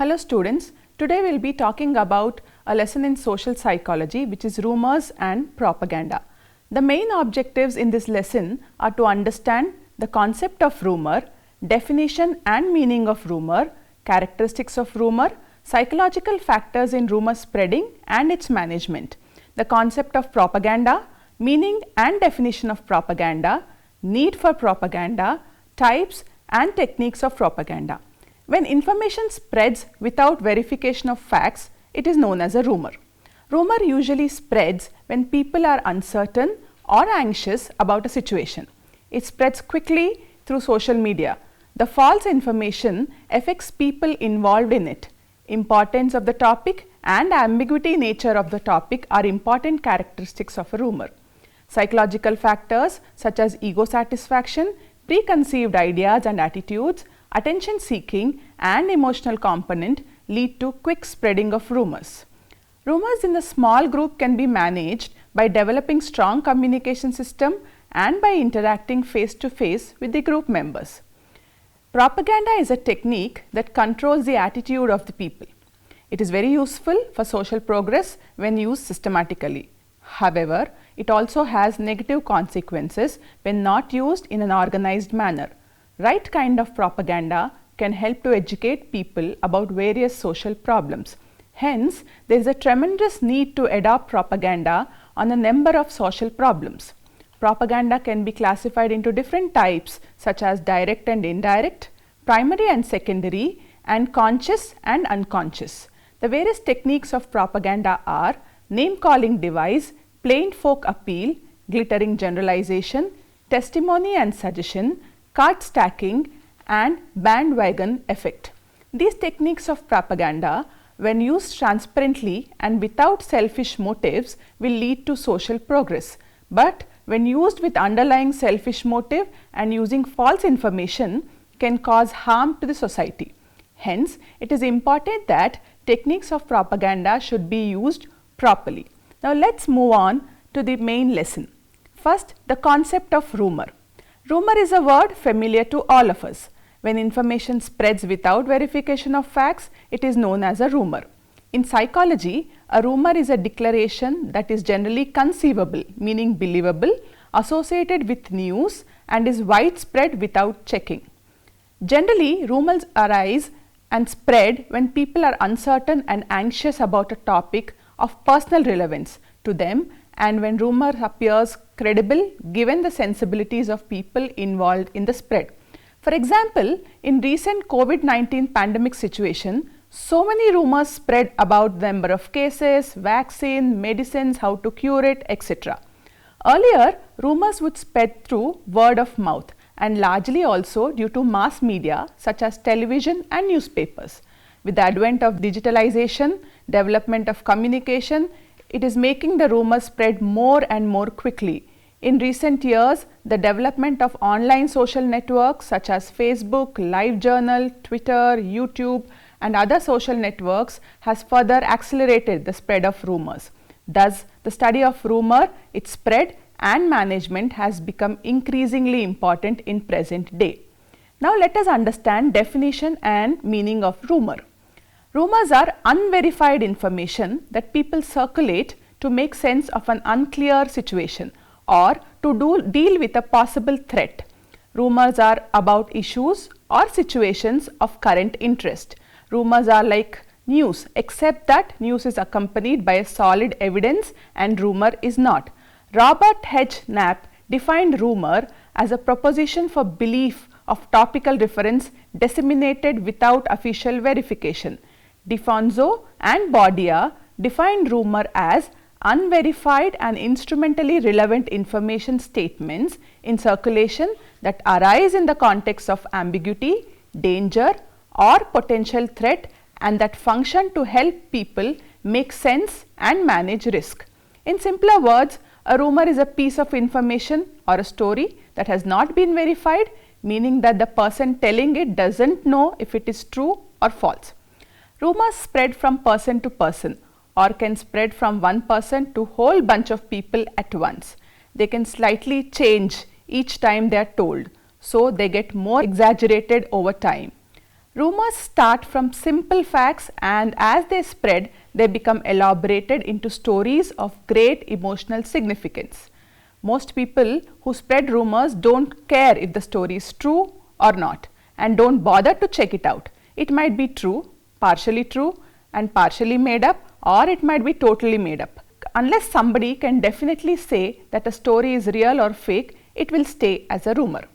Hello students, today we will be talking about a lesson in social psychology which is rumours and propaganda. The main objectives in this lesson are to understand the concept of rumour, definition and meaning of rumour, characteristics of rumour, psychological factors in rumour spreading and its management, the concept of propaganda, meaning and definition of propaganda, need for propaganda, types and techniques of propaganda. When information spreads without verification of facts, it is known as a rumour. Rumour usually spreads when people are uncertain or anxious about a situation. It spreads quickly through social media. The false information affects people involved in it. Importance of the topic and ambiguity nature of the topic are important characteristics of a rumour. Psychological factors such as ego satisfaction, preconceived ideas and attitudes, attention seeking and emotional component lead to quick spreading of rumours. Rumours in a small group can be managed by developing strong communication system and by interacting face to face with the group members. Propaganda is a technique that controls the attitude of the people. It is very useful for social progress when used systematically. However, it also has negative consequences when not used in an organized manner. Right kind of propaganda can help to educate people about various social problems. Hence, there is a tremendous need to adopt propaganda on a number of social problems. Propaganda can be classified into different types such as direct and indirect, primary and secondary, and conscious and unconscious. The various techniques of propaganda are name-calling device, plain folk appeal, glittering generalization, testimony and suggestion, card stacking and bandwagon effect. These techniques of propaganda, when used transparently and without selfish motives, will lead to social progress. But when used with underlying selfish motive and using false information, can cause harm to the society. Hence, it is important that techniques of propaganda should be used properly. Now, let's move on to the main lesson. First, the concept of rumour. Rumour is a word familiar to all of us. When information spreads without verification of facts, it is known as a rumour. In psychology, a rumour is a declaration that is generally conceivable, meaning believable, associated with news and is widespread without checking. Generally, rumours arise and spread when people are uncertain and anxious about a topic of personal relevance to them and when rumour appears credible given the sensibilities of people involved in the spread. For example, in recent COVID-19 pandemic situation, so many rumours spread about the number of cases, vaccine, medicines, how to cure it, etc. Earlier, rumours would spread through word of mouth and largely also due to mass media such as television and newspapers. With the advent of digitalization, development of communication, it is making the rumours spread more and more quickly. In recent years, the development of online social networks such as Facebook, LiveJournal, Twitter, YouTube and other social networks has further accelerated the spread of rumours. Thus, the study of rumour, its spread and management has become increasingly important in present day. Now, let us understand definition and meaning of rumour. Rumours are unverified information that people circulate to make sense of an unclear situation or to deal with a possible threat. Rumours are about issues or situations of current interest. Rumours are like news, except that news is accompanied by a solid evidence and rumour is not. Robert H. Knapp defined rumour as a proposition for belief of topical reference disseminated without official verification. Defonso and Baudia defined rumour as unverified and instrumentally relevant information statements in circulation that arise in the context of ambiguity, danger or potential threat and that function to help people make sense and manage risk. In simpler words, a rumour is a piece of information or a story that has not been verified, meaning that the person telling it doesn't know if it is true or false. Rumours spread from person to person or can spread from one person to whole bunch of people at once. They can slightly change each time they are told, so they get more exaggerated over time. Rumors start from simple facts, and as they spread, they become elaborated into stories of great emotional significance. Most people who spread rumors don't care if the story is true or not, and don't bother to check it out. It might be true, partially and partially made up, or it might be totally made up. Unless somebody can definitely say that a story is real or fake, it will stay as a rumor.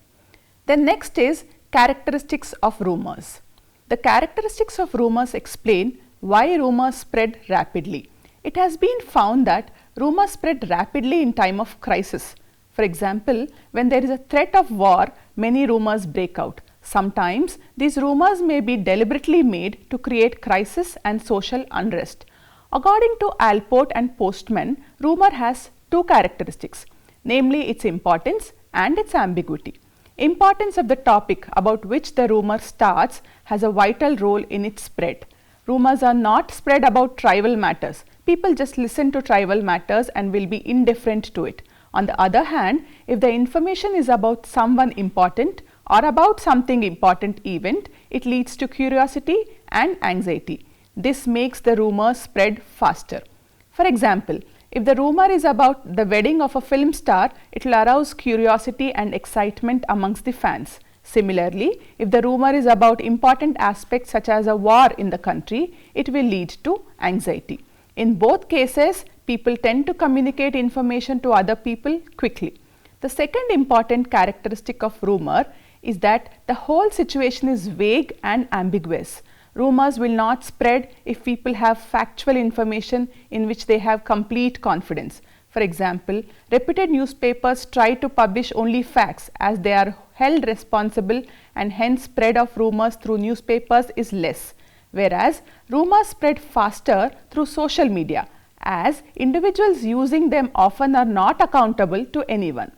Then next is characteristics of rumors. The characteristics of rumors explain why rumors spread rapidly. It has been found that rumors spread rapidly in time of crisis. For example, when there is a threat of war, many rumors break out. Sometimes these rumors may be deliberately made to create crisis and social unrest. According to Allport and Postman, rumor has two characteristics, namely its importance and its ambiguity. Importance of the topic about which the rumor starts has a vital role in its spread. Rumors are not spread about trivial matters. People just listen to trivial matters and will be indifferent to it. On the other hand, if the information is about someone important or about something important event, it leads to curiosity and anxiety. This makes the rumor spread faster. For example, if the rumor is about the wedding of a film star, it will arouse curiosity and excitement amongst the fans. Similarly, if the rumor is about important aspects such as a war in the country, it will lead to anxiety. In both cases, people tend to communicate information to other people quickly. The second important characteristic of rumor is that the whole situation is vague and ambiguous. Rumors will not spread if people have factual information in which they have complete confidence. For example, reputed newspapers try to publish only facts as they are held responsible, and hence spread of rumors through newspapers is less. Whereas rumors spread faster through social media, as individuals using them often are not accountable to anyone.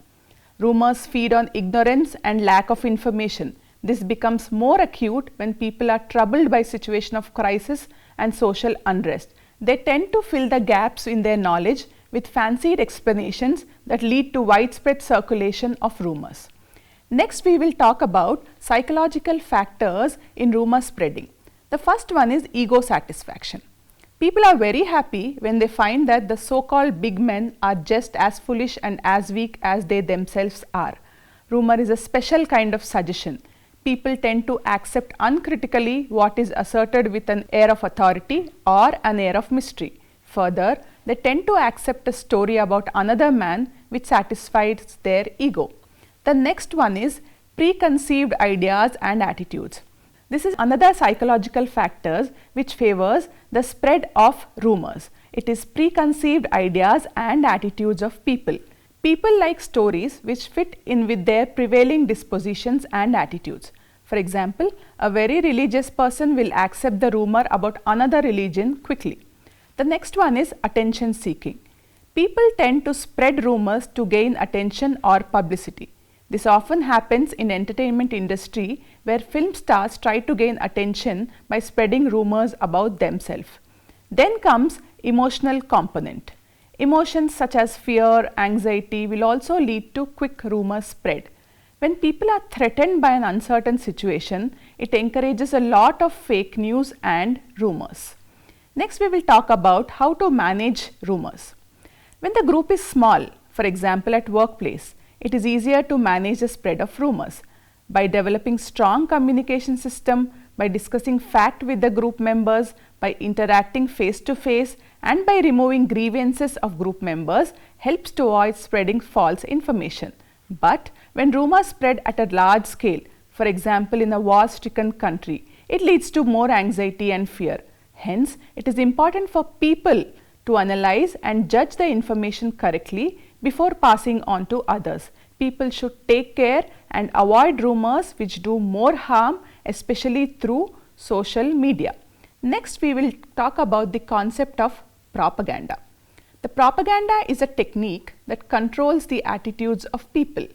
Rumors feed on ignorance and lack of information. This becomes more acute when people are troubled by situation of crisis and social unrest. They tend to fill the gaps in their knowledge with fancied explanations that lead to widespread circulation of rumors. Next, we will talk about psychological factors in rumor spreading. The first one is ego satisfaction. People are very happy when they find that the so-called big men are just as foolish and as weak as they themselves are. Rumor is a special kind of suggestion. People tend to accept uncritically what is asserted with an air of authority or an air of mystery. Further, they tend to accept a story about another man which satisfies their ego. The next one is preconceived ideas and attitudes. This is another psychological factor which favors the spread of rumors. It is preconceived ideas and attitudes of people. People like stories which fit in with their prevailing dispositions and attitudes. For example, a very religious person will accept the rumor about another religion quickly. The next one is attention seeking. People tend to spread rumors to gain attention or publicity. This often happens in entertainment industry, where film stars try to gain attention by spreading rumors about themselves. Then comes emotional component. Emotions such as fear, anxiety will also lead to quick rumor spread. When people are threatened by an uncertain situation, it encourages a lot of fake news and rumors. Next, we will talk about how to manage rumors. When the group is small, for example at workplace, it is easier to manage the spread of rumors. By developing strong communication system, by discussing fact with the group members, by interacting face to face, and by removing grievances of group members helps to avoid spreading false information. But when rumors spread at a large scale, for example in a war-stricken country, it leads to more anxiety and fear. Hence, it is important for people to analyze and judge the information correctly before passing on to others. People should take care and avoid rumors which do more harm, especially through social media. Next, we will talk about the concept of propaganda. The propaganda is a technique that controls the attitudes of people.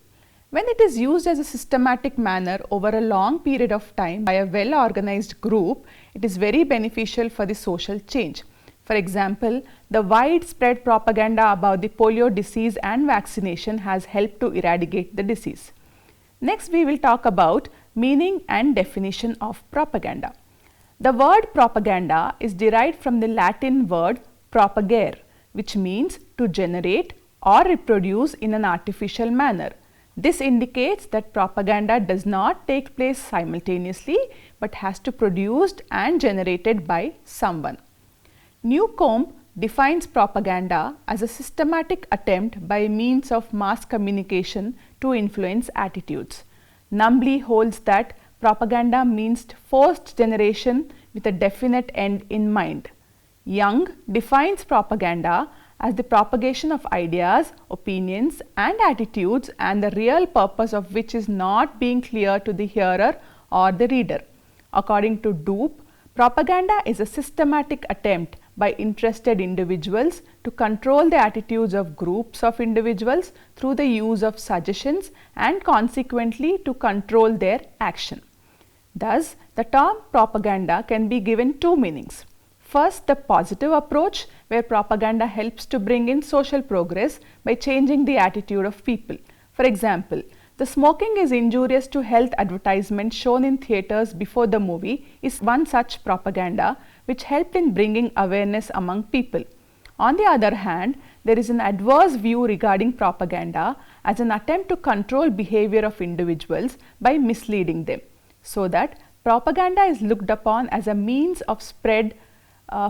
When it is used as a systematic manner over a long period of time by a well-organized group, it is very beneficial for the social change. For example, the widespread propaganda about the polio disease and vaccination has helped to eradicate the disease. Next, we will talk about meaning and definition of propaganda. The word propaganda is derived from the Latin word propagare, which means to generate or reproduce in an artificial manner. This indicates that propaganda does not take place simultaneously but has to be produced and generated by someone. Newcomb defines propaganda as a systematic attempt by means of mass communication to influence attitudes. Numbly holds that propaganda means forced generation with a definite end in mind. Young defines propaganda as the propagation of ideas, opinions and attitudes, and the real purpose of which is not being clear to the hearer or the reader. According to Doop, propaganda is a systematic attempt by interested individuals to control the attitudes of groups of individuals through the use of suggestions and consequently to control their action. Thus, the term propaganda can be given two meanings. First, the positive approach, where propaganda helps to bring in social progress by changing the attitude of people. For example, the smoking is injurious to health advertisement shown in theatres before the movie is one such propaganda which helped in bringing awareness among people. On the other hand, there is an adverse view regarding propaganda as an attempt to control behavior of individuals by misleading them, so that propaganda is looked upon as a means of spread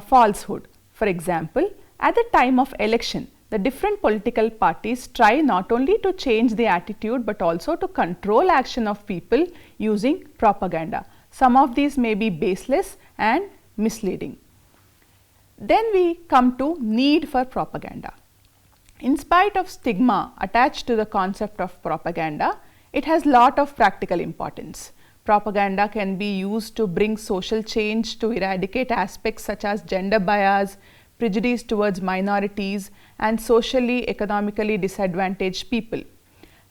falsehood. For example, at the time of election, the different political parties try not only to change the attitude but also to control action of people using propaganda. Some of these may be baseless and misleading. Then we come to need for propaganda. In spite of stigma attached to the concept of propaganda, it has lot of practical importance. Propaganda can be used to bring social change, to eradicate aspects such as gender bias, prejudice towards minorities and socially economically disadvantaged people.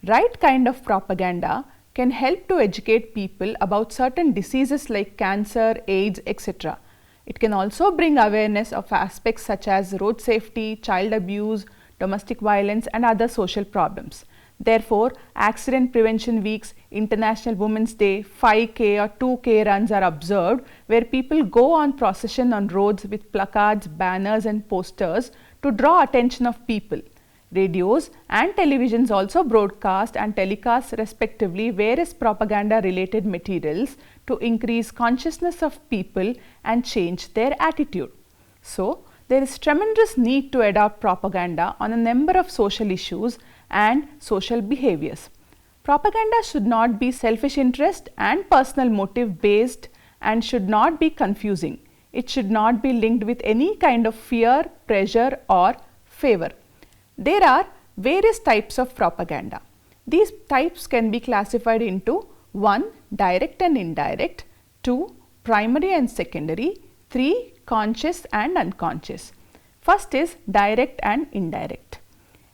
Right kind of propaganda can help to educate people about certain diseases like cancer, AIDS, etc. It can also bring awareness of aspects such as road safety, child abuse, domestic violence and other social problems. Therefore, Accident Prevention Weeks, International Women's Day, 5K or 2K runs are observed, where people go on procession on roads with placards, banners and posters to draw attention of people. Radios and televisions also broadcast and telecast respectively various propaganda related materials to increase consciousness of people and change their attitude. So, there is tremendous need to adopt propaganda on a number of social issues and social behaviors. Propaganda should not be selfish interest and personal motive based and should not be confusing. It should not be linked with any kind of fear, pressure or favor. There are various types of propaganda. These types can be classified into 1. Direct and indirect, 2. Primary and secondary, 3. Conscious and unconscious. First is direct and indirect.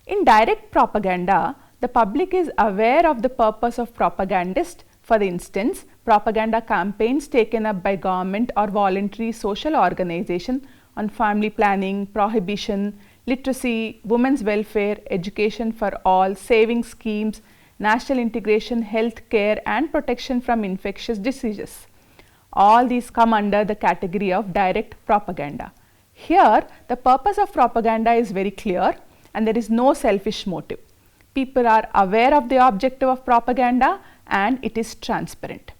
In direct propaganda, the public is aware of the purpose of propagandist. For instance, propaganda campaigns taken up by government or voluntary social organization on family planning, prohibition, literacy, women's welfare, education for all, saving schemes, national integration, health care and protection from infectious diseases. All these come under the category of direct propaganda. Here, the purpose of propaganda is very clear and there is no selfish motive. People are aware of the objective of propaganda and it is transparent.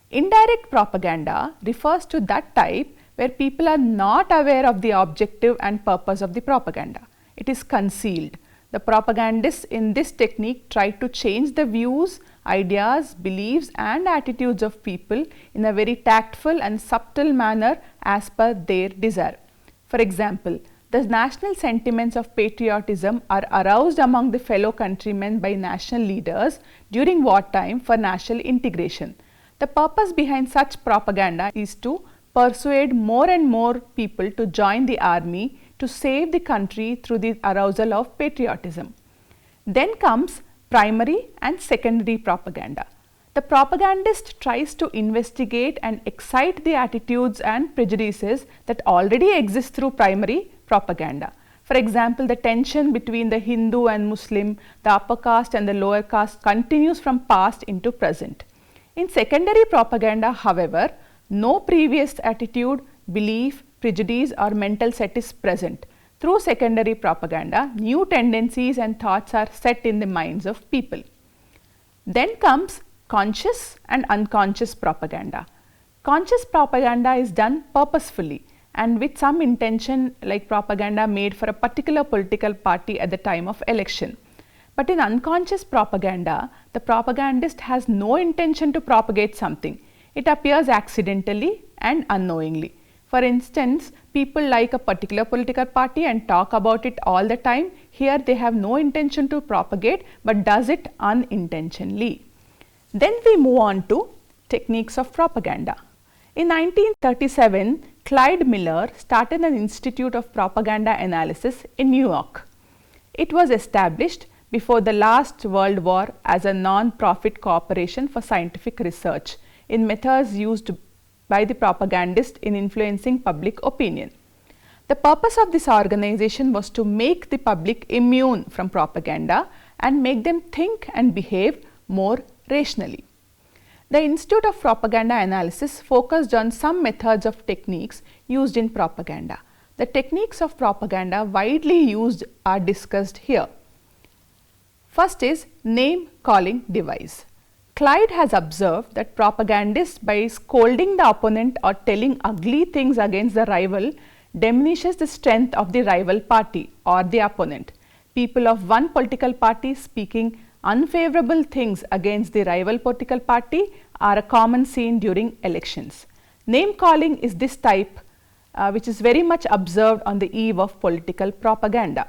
Indirect propaganda refers to that type where people are not aware of the objective and purpose of the propaganda. It is concealed. The propagandists in this technique try to change the views, ideas, beliefs and attitudes of people in a very tactful and subtle manner as per their desire. For example, the national sentiments of patriotism are aroused among the fellow countrymen by national leaders during wartime for national integration. The purpose behind such propaganda is to persuade more and more people to join the army to save the country through the arousal of patriotism. Then comes primary and secondary propaganda. The propagandist tries to investigate and excite the attitudes and prejudices that already exist through primary propaganda. For example, the tension between the Hindu and Muslim, the upper caste and the lower caste continues from past into present. In secondary propaganda, however, no previous attitude, belief, prejudice or mental set is present. Through secondary propaganda, new tendencies and thoughts are set in the minds of people. Then comes conscious and unconscious propaganda. Conscious propaganda is done purposefully and with some intention, like propaganda made for a particular political party at the time of election. But in unconscious propaganda, the propagandist has no intention to propagate something. It appears accidentally and unknowingly. For instance, people like a particular political party and talk about it all the time. Here they have no intention to propagate but does it unintentionally. Then we move on to techniques of propaganda. In 1937, Clyde Miller started an Institute of Propaganda Analysis in New York. It was established before the last World War as a non-profit corporation for scientific research in methods used by the propagandist in influencing public opinion. The purpose of this organization was to make the public immune from propaganda and make them think and behave more rationally. The Institute of Propaganda Analysis focused on some methods of techniques used in propaganda. The techniques of propaganda widely used are discussed here. First is name calling device. Clyde has observed that propagandists, by scolding the opponent or telling ugly things against the rival, diminishes the strength of the rival party or the opponent. People of one political party speaking unfavorable things against the rival political party are a common scene during elections. Name calling is this type which is very much observed on the eve of political propaganda.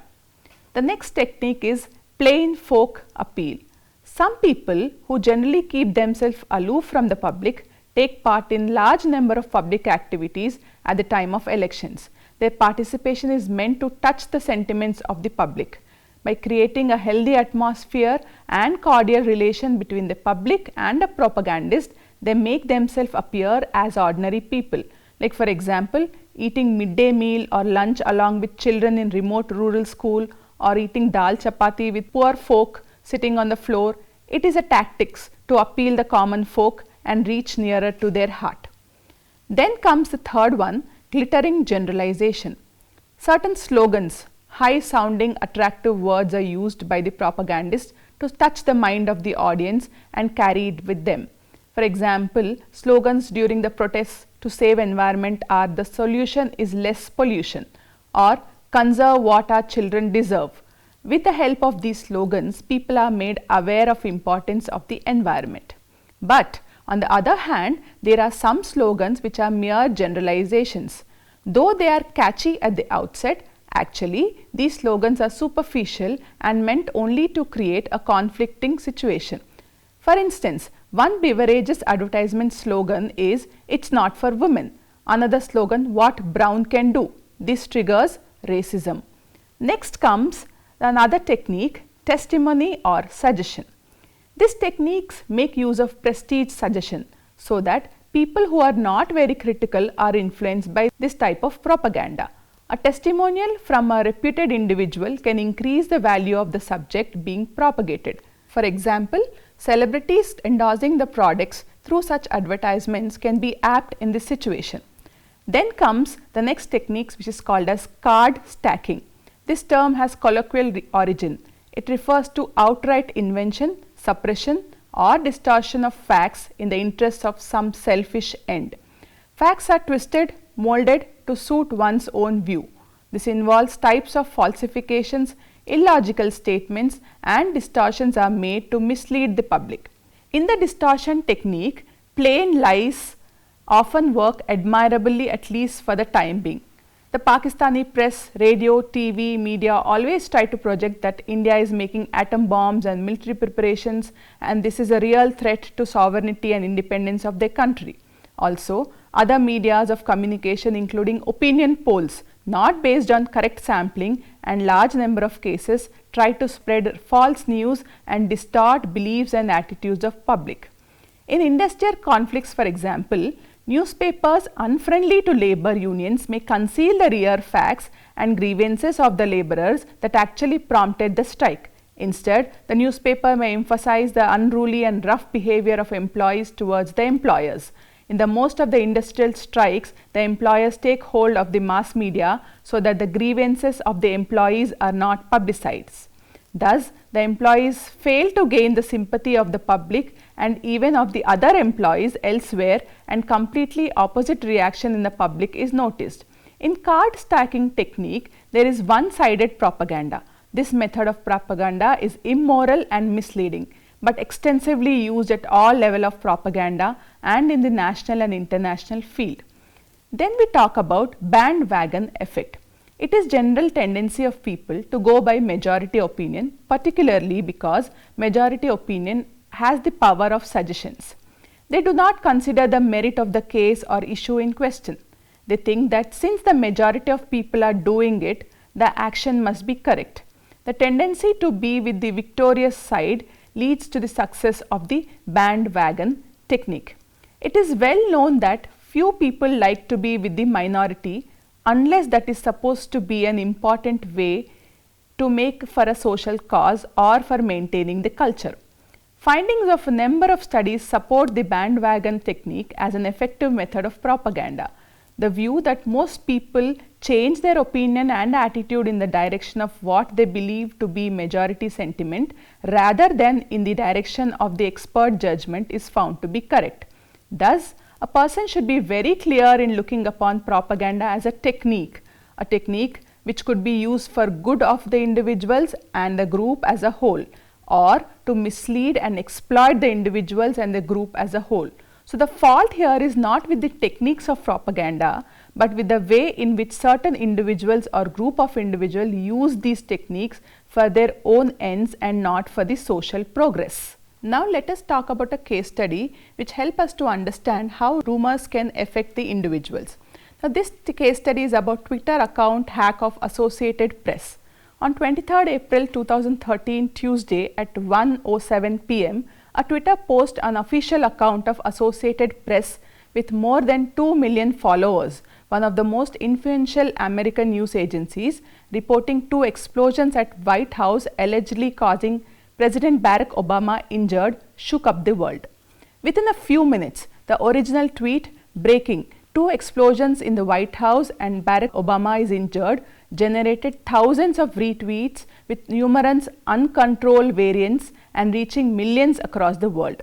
The next technique is plain folk appeal. Some people who generally keep themselves aloof from the public take part in large number of public activities at the time of elections. Their participation is meant to touch the sentiments of the public. By creating a healthy atmosphere and cordial relation between the public and a propagandist, they make themselves appear as ordinary people. Like for example, eating midday meal or lunch along with children in remote rural school, or eating dal chapati with poor folk sitting on the floor. It is a tactics to appeal the common folk and reach nearer to their heart. Then comes the third one, glittering generalization. Certain slogans, high sounding attractive words are used by the propagandist to touch the mind of the audience and carry it with them. For example, slogans during the protests to save environment are "the solution is less pollution" or "conserve what our children deserve." With the help of these slogans, people are made aware of importance of the environment. But on the other hand, there are some slogans which are mere generalizations. Though they are catchy at the outset, actually these slogans are superficial and meant only to create a conflicting situation. For instance, one beverage's advertisement slogan is "It's not for women." Another slogan, "What brown can do." This triggers racism. Next comes another technique, testimony or suggestion. These techniques make use of prestige suggestion so that people who are not very critical are influenced by this type of propaganda. A testimonial from a reputed individual can increase the value of the subject being propagated. For example, celebrities endorsing the products through such advertisements can be apt in this situation. Then comes the next techniques, which is called as card stacking. This term has colloquial origin. It refers to outright invention, suppression or distortion of facts in the interests of some selfish end. Facts are twisted, molded to suit one's own view. This involves types of falsifications, illogical statements and distortions are made to mislead the public. In the distortion technique, plain lies often work admirably, at least for the time being. The Pakistani press, radio, TV, media always try to project that India is making atom bombs and military preparations, and this is a real threat to sovereignty and independence of their country. Also, other medias of communication including opinion polls not based on correct sampling and large number of cases try to spread false news and distort beliefs and attitudes of public. In industrial conflicts, for example, newspapers unfriendly to labor unions may conceal the real facts and grievances of the laborers that actually prompted the strike. Instead, the newspaper may emphasize the unruly and rough behavior of employees towards the employers. In the most of the industrial strikes, the employers take hold of the mass media so that the grievances of the employees are not publicized. Thus, the employees fail to gain the sympathy of the public and even of the other employees elsewhere, and completely opposite reaction in the public is noticed. In card stacking technique, there is one-sided propaganda. This method of propaganda is immoral and misleading, but extensively used at all levels of propaganda and in the national and international field. Then we talk about bandwagon effect. It is general tendency of people to go by majority opinion, particularly because majority opinion has the power of suggestions. They do not consider the merit of the case or issue in question. They think that since the majority of people are doing it, the action must be correct. The tendency to be with the victorious side leads to the success of the bandwagon technique. It is well known that few people like to be with the minority unless that is supposed to be an important way to make for a social cause or for maintaining the culture. Findings of a number of studies support the bandwagon technique as an effective method of propaganda. The view that most people change their opinion and attitude in the direction of what they believe to be majority sentiment rather than in the direction of the expert judgment is found to be correct. Thus, a person should be very clear in looking upon propaganda as a technique which could be used for good of the individuals and the group as a whole, or to mislead and exploit the individuals and the group as a whole. So, the fault here is not with the techniques of propaganda, but with the way in which certain individuals or group of individuals use these techniques for their own ends and not for the social progress. Now, let us talk about a case study which helps us to understand how rumors can affect the individuals. Now, this case study is about Twitter account hack of Associated Press. On 23rd April 2013 Tuesday at 1:07 p.m., a Twitter post on official account of Associated Press with more than 2 million followers, one of the most influential American news agencies, reporting 2 explosions at White House allegedly causing President Barack Obama injured, shook up the world. Within a few minutes, the original tweet, breaking, 2 explosions in the White House and Barack Obama is injured, generated thousands of retweets with numerous uncontrolled variants and reaching millions across the world.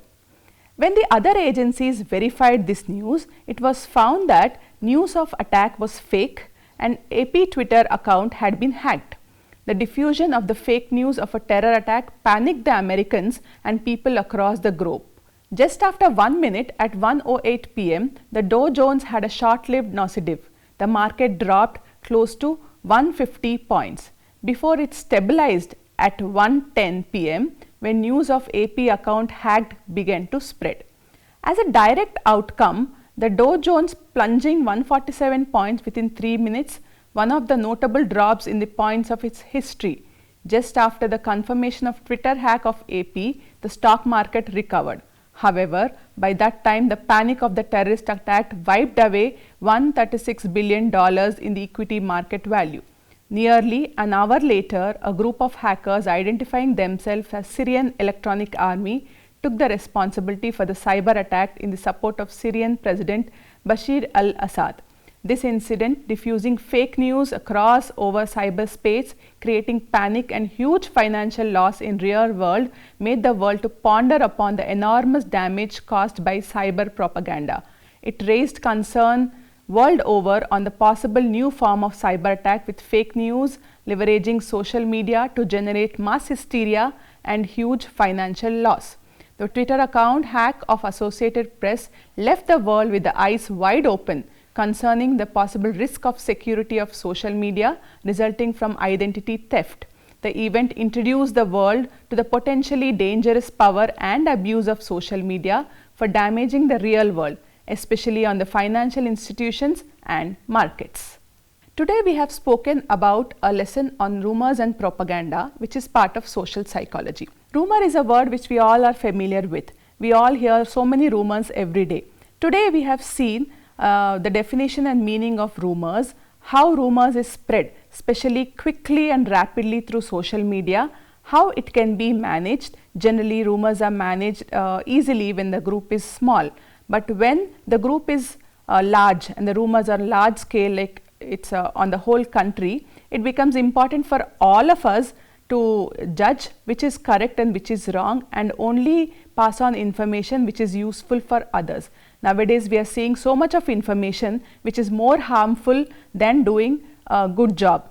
When the other agencies verified this news, it was found that news of attack was fake and AP Twitter account had been hacked. The diffusion of the fake news of a terror attack panicked the Americans and people across the globe. Just after 1 minute at 1:08 p.m., the Dow Jones had a short-lived nosedive. The market dropped close to 150 points before it stabilized at 1:10 p.m. when news of AP account hacked began to spread. As a direct outcome, the Dow Jones plunging 147 points within 3 minutes, one of the notable drops in the points of its history. Just after the confirmation of Twitter hack of AP, the stock market recovered. However, by that time, the panic of the terrorist attack wiped away $136 billion in the equity market value. Nearly an hour later, a group of hackers identifying themselves as Syrian Electronic Army took the responsibility for the cyber attack in the support of Syrian President Bashar al-Assad. This incident, diffusing fake news across over cyberspace, creating panic and huge financial loss in real world, made the world to ponder upon the enormous damage caused by cyber propaganda. It raised concern world over on the possible new form of cyber attack with fake news, leveraging social media to generate mass hysteria and huge financial loss. The Twitter account hack of Associated Press left the world with the eyes wide open concerning the possible risk of security of social media resulting from identity theft. The event introduced the world to the potentially dangerous power and abuse of social media for damaging the real world, especially on the financial institutions and markets. Today we have spoken about a lesson on rumors and propaganda, which is part of social psychology. Rumor is a word which we all are familiar with. We all hear so many rumors every day. Today we have seen the definition and meaning of rumors, how rumors is spread, especially quickly and rapidly through social media, How it can be managed? Generally, rumors are managed easily when the group is small, but when the group is large and the rumors are large scale, like it is on the whole country, it becomes important for all of us to judge which is correct and which is wrong, and only pass on information which is useful for others. Nowadays, we are seeing so much of information which is more harmful than doing a good job.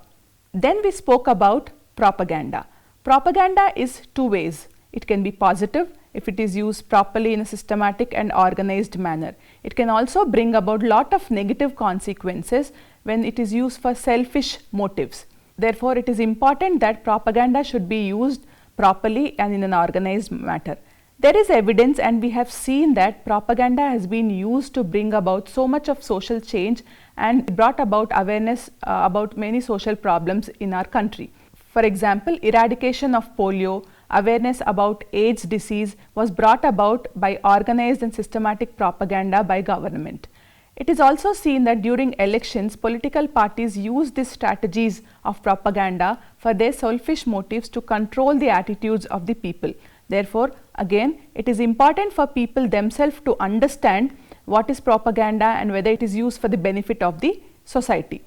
Then we spoke about propaganda. Propaganda is two ways. It can be positive if it is used properly in a systematic and organized manner. It can also bring about lot of negative consequences when it is used for selfish motives. Therefore, it is important that propaganda should be used properly and in an organized manner. There is evidence, and we have seen that propaganda has been used to bring about so much of social change and brought about awareness about many social problems in our country. For example, eradication of polio, awareness about AIDS disease was brought about by organized and systematic propaganda by government. It is also seen that during elections, political parties use these strategies of propaganda for their selfish motives to control the attitudes of the people. Therefore, again, it is important for people themselves to understand what is propaganda and whether it is used for the benefit of the society.